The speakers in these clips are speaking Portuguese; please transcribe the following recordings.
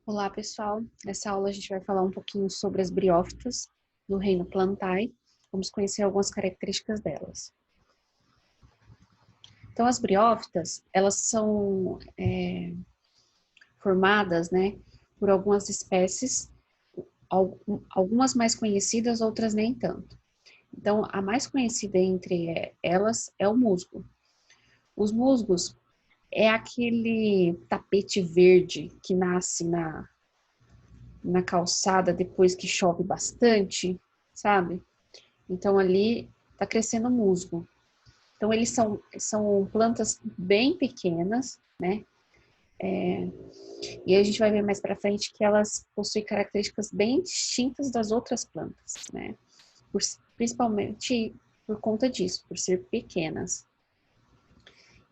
Olá, pessoal. Nessa aula a gente vai falar um pouquinho sobre as briófitas do reino Plantae. Vamos conhecer algumas características delas. Então, as briófitas, elas são formadas, né, por algumas espécies, algumas mais conhecidas, outras nem tanto. Então, a mais conhecida entre elas é o musgo. Os musgos é aquele tapete verde que nasce na calçada depois que chove bastante, sabe? Então ali está crescendo musgo. Então eles são plantas bem pequenas, né? E a gente vai ver mais para frente que elas possuem características bem distintas das outras plantas, né? Principalmente por conta disso, por ser pequenas.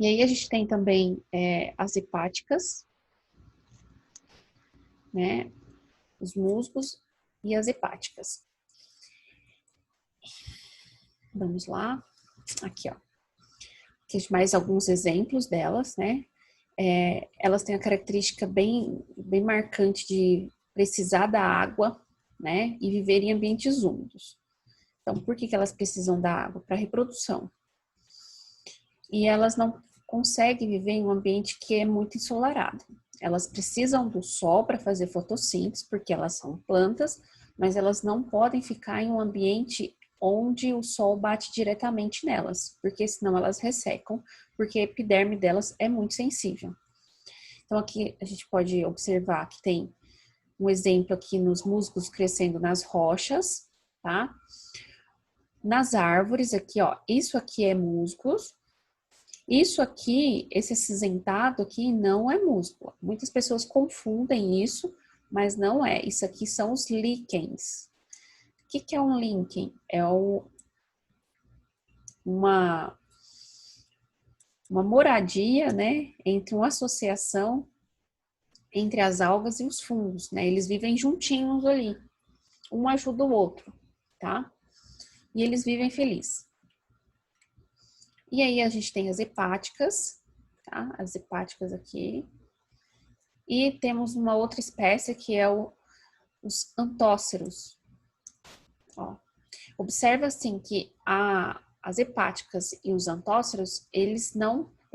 E aí a gente tem também as hepáticas, né? Os musgos e as hepáticas. Vamos lá. Aqui, ó. Aqui mais alguns exemplos delas, né? Elas têm a característica bem marcante de precisar da água, né? E viver em ambientes úmidos. Então, por que elas precisam da água? Para reprodução. E elas não conseguem viver em um ambiente que é muito ensolarado. Elas precisam do sol para fazer fotossíntese, porque elas são plantas, mas elas não podem ficar em um ambiente onde o sol bate diretamente nelas, porque senão elas ressecam, porque a epiderme delas é muito sensível. Então aqui a gente pode observar que tem um exemplo aqui nos musgos crescendo nas rochas, tá? Nas árvores aqui, ó, isso aqui é musgos. Isso aqui, esse acinzentado aqui não é musgo. Muitas pessoas confundem isso, mas não é. Isso aqui são os líquens. O que é um líquen? É uma moradia, né, entre uma associação entre as algas e os fungos, né? Eles vivem juntinhos ali. Um ajuda o outro, tá? E eles vivem felizes. E aí a gente tem as hepáticas, tá? As hepáticas aqui. E temos uma outra espécie que é os antóceros. Ó. Observa assim que as hepáticas e os antóceros, eles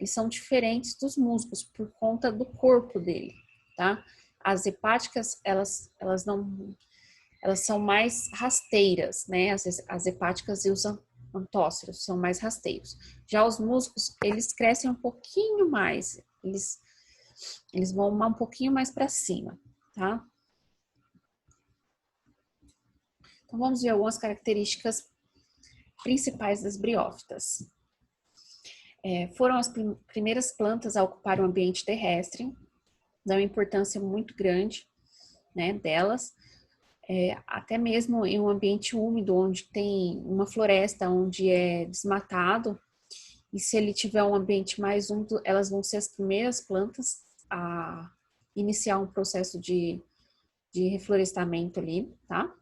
são diferentes dos musgos por conta do corpo dele, tá? As hepáticas, elas são mais rasteiras, né? As hepáticas e os antóceros são mais rasteiros. Já os musgos, eles crescem um pouquinho mais, eles vão um pouquinho mais para cima, tá? Então, vamos ver algumas características principais das briófitas. Foram as primeiras plantas a ocupar o ambiente terrestre, dá uma importância muito grande, né, delas, até mesmo em um ambiente úmido, onde tem uma floresta, onde é desmatado, e se ele tiver um ambiente mais úmido, elas vão ser as primeiras plantas a iniciar um processo de reflorestamento ali, tá?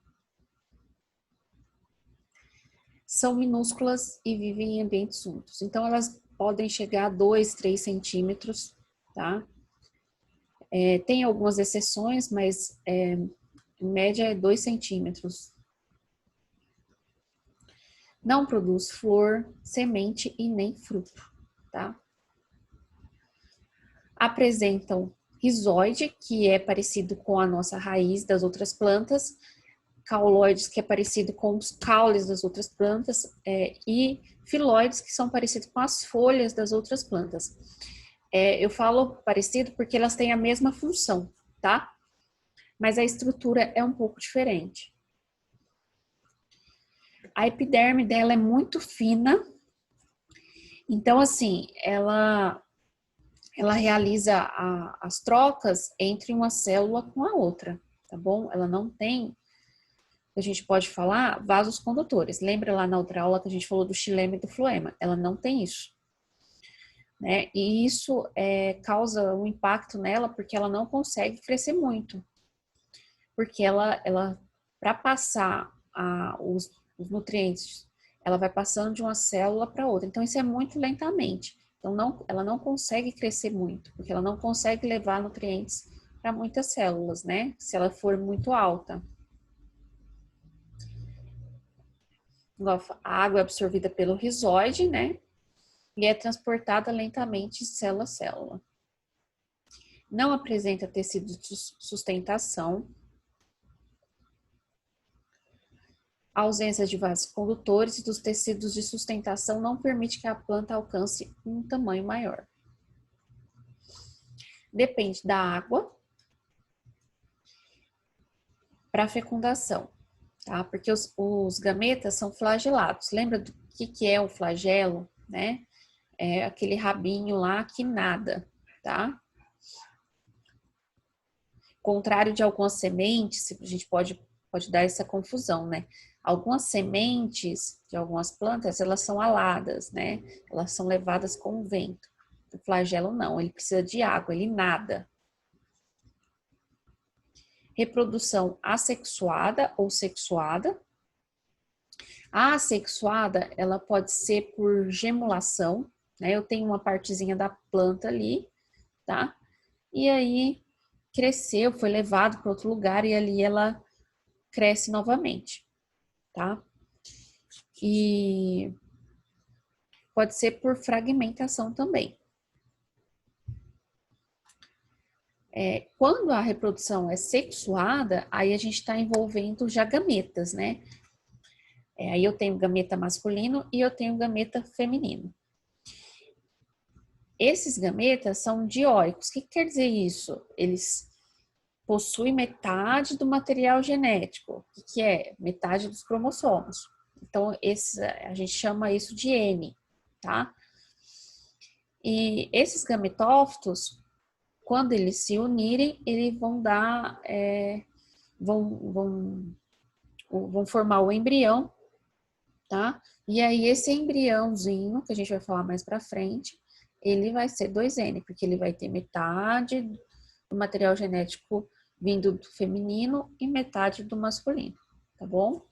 São minúsculas e vivem em ambientes úmidos. Então, elas podem chegar a 2, 3 centímetros, tá? Tem algumas exceções, mas em média é 2 centímetros. Não produz flor, semente e nem fruto, tá? Apresentam rizóide, que é parecido com a nossa raiz das outras plantas, cauloides, que é parecido com os caules das outras plantas, e filóides, que são parecidos com as folhas das outras plantas. Eu falo parecido porque elas têm a mesma função, tá? Mas a estrutura é um pouco diferente. A epiderme dela é muito fina, então assim, ela realiza as trocas entre uma célula com a outra, tá bom? Ela não tem, a gente pode falar, vasos condutores. Lembra lá na outra aula que a gente falou do xilema e do floema? Ela não tem isso. Né? E isso causa um impacto nela porque ela não consegue crescer muito. Porque ela para passar os nutrientes, ela vai passando de uma célula para outra. Então, isso é muito lentamente. Então, ela não consegue crescer muito, porque ela não consegue levar nutrientes para muitas células, né? Se ela for muito alta. A água é absorvida pelo rizóide, né? E é transportada lentamente de célula a célula. Não apresenta tecido de sustentação. A ausência de vasos condutores e dos tecidos de sustentação não permite que a planta alcance um tamanho maior. Depende da água para a fecundação, tá? Porque os gametas são flagelados. Lembra do que é o flagelo, né? É aquele rabinho lá que nada, tá? Contrário de algumas sementes, a gente pode dar essa confusão, né? Algumas sementes de algumas plantas, elas são aladas, né? Elas são levadas com o vento. O flagelo não, ele precisa de água, ele nada. Reprodução assexuada ou sexuada. A assexuada, ela pode ser por gemulação, né? Eu tenho uma partezinha da planta ali, tá? E aí cresceu, foi levado para outro lugar e ali ela cresce novamente, tá? E pode ser por fragmentação também. Quando a reprodução é sexuada, aí a gente está envolvendo já gametas, né? Aí eu tenho gameta masculino e eu tenho gameta feminino. Esses gametas são dióicos. O que quer dizer isso? Eles possuem metade do material genético, que é metade dos cromossomos. Então, a gente chama isso de N, tá? E esses gametófitos, quando eles se unirem, eles vão dar, vão formar o embrião, tá? E aí esse embriãozinho, que a gente vai falar mais pra frente, ele vai ser 2N, porque ele vai ter metade do material genético vindo do feminino e metade do masculino, tá bom?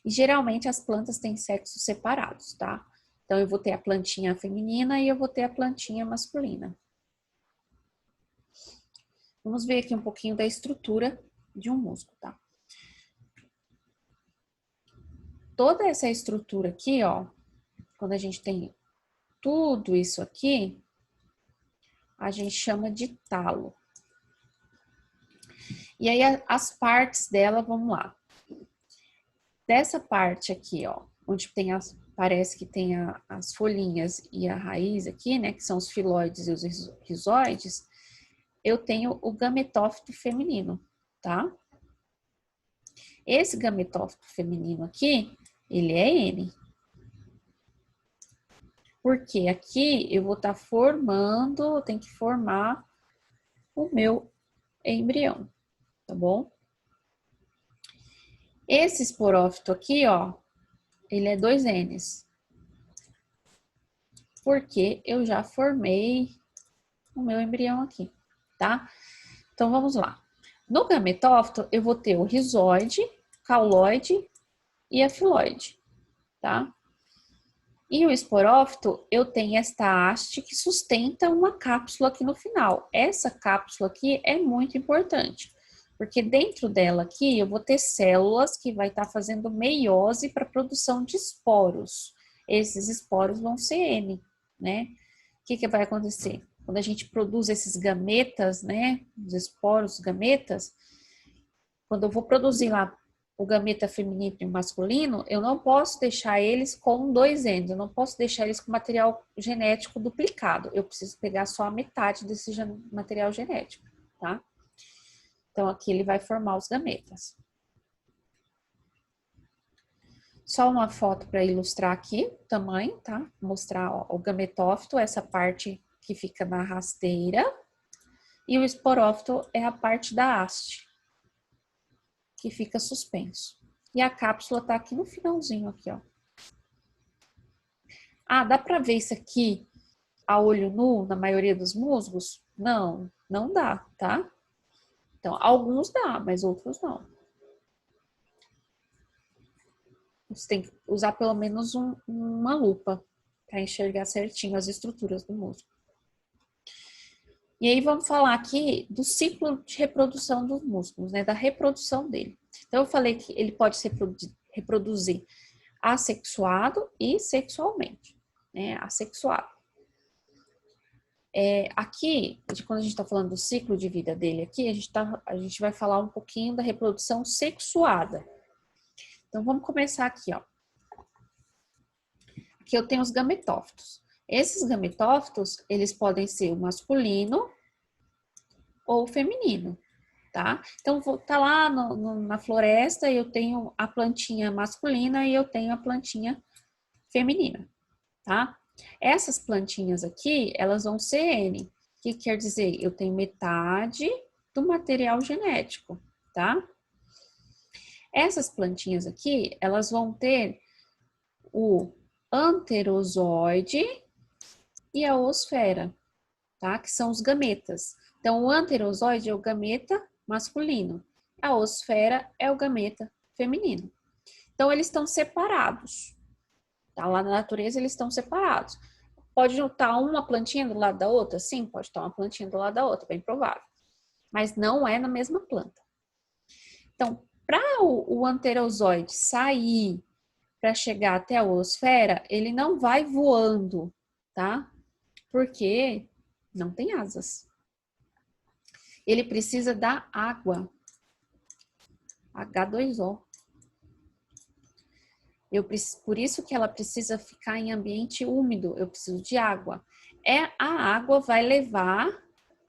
E geralmente as plantas têm sexos separados, tá? Então eu vou ter a plantinha feminina e eu vou ter a plantinha masculina. Vamos ver aqui um pouquinho da estrutura de um musgo, tá? Toda essa estrutura aqui, ó, quando a gente tem tudo isso aqui, a gente chama de talo. E aí as partes dela, vamos lá. Dessa parte aqui, ó, onde tem parece que tem as folhinhas e a raiz aqui, né, que são os filóides e os rizóides, eu tenho o gametófito feminino, tá? Esse gametófito feminino aqui, ele é N. Porque aqui eu vou estar formando, eu tenho que formar o meu embrião, tá bom? Esse esporófito aqui, ó, ele é 2Ns. Porque eu já formei o meu embrião aqui, tá? Então, vamos lá. No gametófito, eu vou ter o rizóide, cauloide e a filóide, tá? E o esporófito, eu tenho esta haste que sustenta uma cápsula aqui no final. Essa cápsula aqui é muito importante, porque dentro dela aqui eu vou ter células que vai estar fazendo meiose para produção de esporos. Esses esporos vão ser N, né? O que vai acontecer? Quando a gente produz esses gametas, né, os esporos, gametas, quando eu vou produzir lá o gameta feminino e masculino, eu não posso deixar eles com 2Ns, eu não posso deixar eles com material genético duplicado. Eu preciso pegar só a metade desse material genético, tá? Então, aqui ele vai formar os gametas. Só uma foto para ilustrar aqui o tamanho, tá? Mostrar ó, o gametófito, essa parte que fica na rasteira, e o esporófito é a parte da haste, que fica suspenso. E a cápsula tá aqui no finalzinho, aqui, ó. Ah, dá para ver isso aqui a olho nu na maioria dos musgos? Não, não dá, tá? Então, alguns dá, mas outros não. Você tem que usar pelo menos uma lupa para enxergar certinho as estruturas do musgo. E aí vamos falar aqui do ciclo de reprodução dos músculos, né? Da reprodução dele. Então eu falei que ele pode se reproduzir assexuado e sexualmente, né? Assexuado. Aqui, quando a gente está falando do ciclo de vida dele aqui, a gente vai falar um pouquinho da reprodução sexuada. Então vamos começar aqui, ó. Aqui eu tenho os gametófitos. Esses gametófitos, eles podem ser o masculino ou o feminino, tá? Então, tá lá na floresta e eu tenho a plantinha masculina e eu tenho a plantinha feminina, tá? Essas plantinhas aqui, elas vão ser N. O que quer dizer? Eu tenho metade do material genético, tá? Essas plantinhas aqui, elas vão ter o anterozoide e a oosfera, tá? Que são os gametas. Então, o anterozoide é o gameta masculino, a oosfera é o gameta feminino. Então, eles estão separados, tá? Lá na natureza, eles estão separados. Pode estar uma plantinha do lado da outra? Sim, pode estar uma plantinha do lado da outra, bem provável. Mas não é na mesma planta. Então, para o anterozoide sair para chegar até a oosfera, ele não vai voando, tá? Porque não tem asas. Ele precisa da água. H2O. Por isso que ela precisa ficar em ambiente úmido. Eu preciso de água. A água vai levar,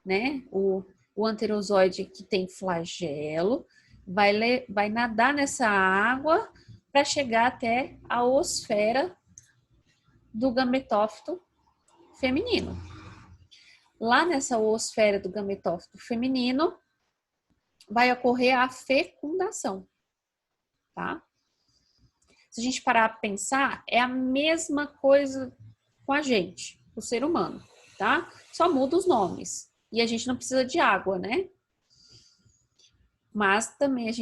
né? O anterozoide que tem flagelo vai nadar nessa água para chegar até a oosfera do gametófito feminino. Lá nessa oosfera do gametófito feminino vai ocorrer a fecundação, tá? Se a gente parar para pensar, é a mesma coisa com a gente, o ser humano, tá? Só muda os nomes. E a gente não precisa de água, né? Mas também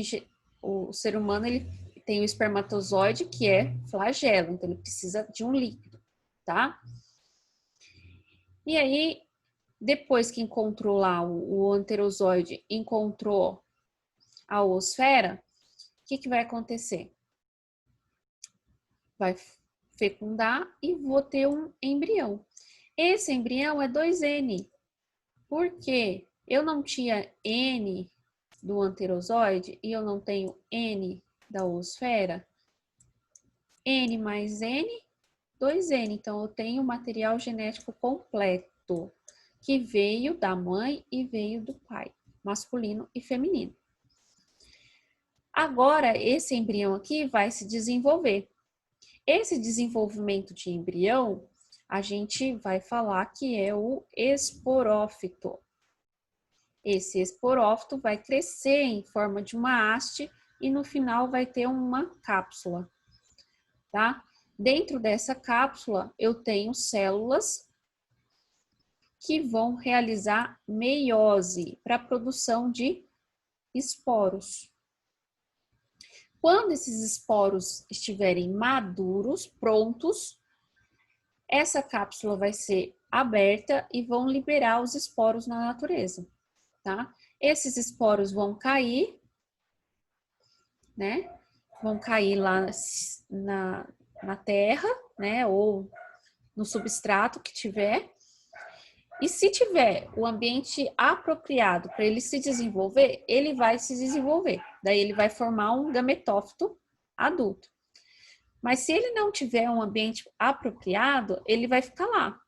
o ser humano, ele tem o espermatozoide, que é flagelo, então ele precisa de um líquido, tá? E aí, depois que encontrou lá o anterozoide, encontrou a oosfera, o que vai acontecer? Vai fecundar e vou ter um embrião. Esse embrião é 2N. Por quê? Eu não tinha N do anterozoide e eu não tenho N da oosfera. N mais N, 2N. Então, eu tenho material genético completo, que veio da mãe e veio do pai, masculino e feminino. Agora, esse embrião aqui vai se desenvolver. Esse desenvolvimento de embrião, a gente vai falar que é o esporófito. Esse esporófito vai crescer em forma de uma haste e no final vai ter uma cápsula, tá? Dentro dessa cápsula, eu tenho células que vão realizar meiose para a produção de esporos. Quando esses esporos estiverem maduros, prontos, essa cápsula vai ser aberta e vão liberar os esporos na natureza, tá? Esses esporos vão cair, né? Vão cair lá na terra, né? Ou no substrato que tiver. E se tiver o ambiente apropriado para ele se desenvolver, ele vai se desenvolver. Daí ele vai formar um gametófito adulto. Mas se ele não tiver um ambiente apropriado, ele vai ficar lá.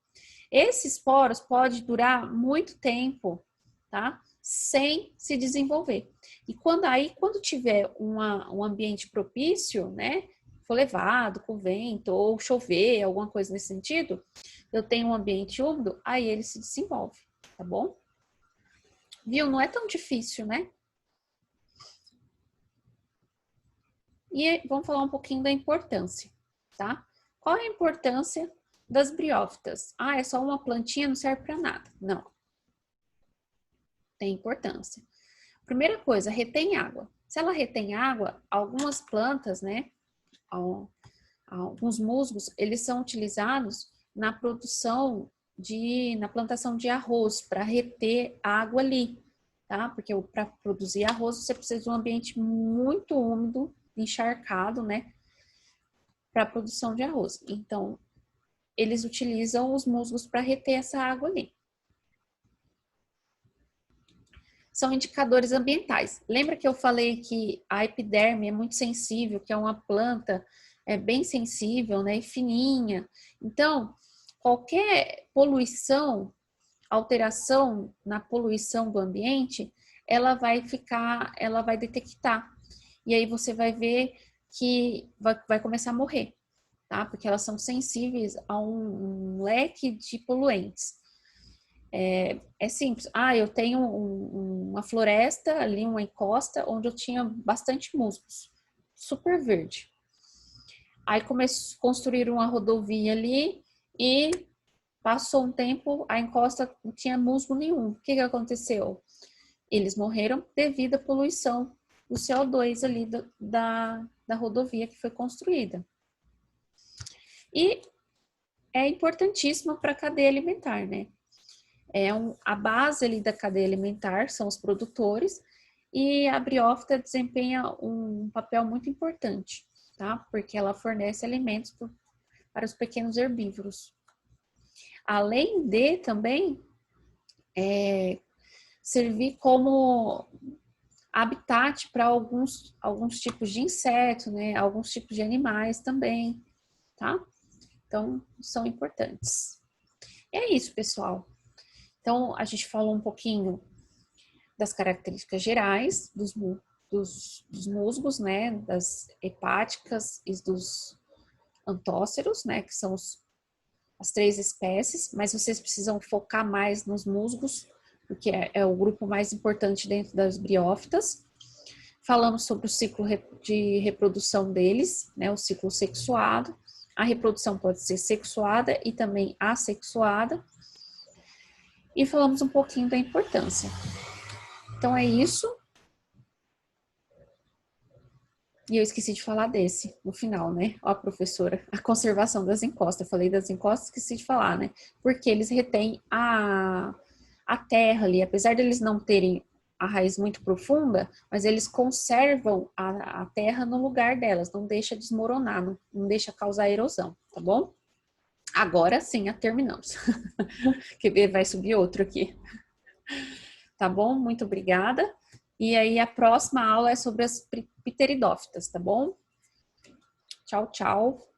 Esses poros podem durar muito tempo, tá? Sem se desenvolver. E quando tiver um ambiente propício, né? For levado com vento ou chover, alguma coisa nesse sentido, eu tenho um ambiente úmido, aí ele se desenvolve, tá bom? Viu? Não é tão difícil, né? E vamos falar um pouquinho da importância, tá? Qual é a importância das briófitas? Ah, é só uma plantinha, não serve para nada. Não. Tem importância. Primeira coisa, retém água. Se ela retém água, algumas plantas, né? Alguns musgos, eles são utilizados na produção na plantação de arroz, para reter água ali, tá? Porque para produzir arroz você precisa de um ambiente muito úmido, encharcado, né? Para a produção de arroz. Então, eles utilizam os musgos para reter essa água ali. São indicadores ambientais. Lembra que eu falei que a epiderme é muito sensível, que é uma planta bem sensível, né, e fininha. Então, qualquer poluição, alteração na poluição do ambiente, ela vai detectar. E aí você vai ver que vai começar a morrer, tá? Porque elas são sensíveis a um leque de poluentes. É simples. Eu tenho uma floresta ali, uma encosta, onde eu tinha bastante musgos, super verde. Aí construíram uma rodovia ali e passou um tempo, a encosta não tinha musgo nenhum. O que aconteceu? Eles morreram devido à poluição do CO2 ali da rodovia que foi construída. E é importantíssima para a cadeia alimentar, né? A base ali da cadeia alimentar são os produtores e a briófita desempenha um papel muito importante, tá? Porque ela fornece alimentos para os pequenos herbívoros. Além de também servir como habitat para alguns tipos de insetos, né? Alguns tipos de animais também, tá? Então, são importantes. E é isso, pessoal. Então, a gente falou um pouquinho das características gerais dos musgos, né, das hepáticas e dos antóceros, né, que são as 3 espécies, mas vocês precisam focar mais nos musgos, porque é o grupo mais importante dentro das briófitas. Falamos sobre o ciclo de reprodução deles, né, o ciclo sexuado. A reprodução pode ser sexuada e também assexuada. E falamos um pouquinho da importância. Então é isso. E eu esqueci de falar desse no final, né? Ó, professora, a conservação das encostas. Eu falei das encostas, esqueci de falar, né? Porque eles retêm a terra ali, apesar de eles não terem a raiz muito profunda, mas eles conservam a terra no lugar delas, não deixa desmoronar, não deixa causar erosão, tá bom? Agora sim, terminamos. Que vai subir outro aqui. Tá bom? Muito obrigada. E aí a próxima aula é sobre as pteridófitas, tá bom? Tchau, tchau.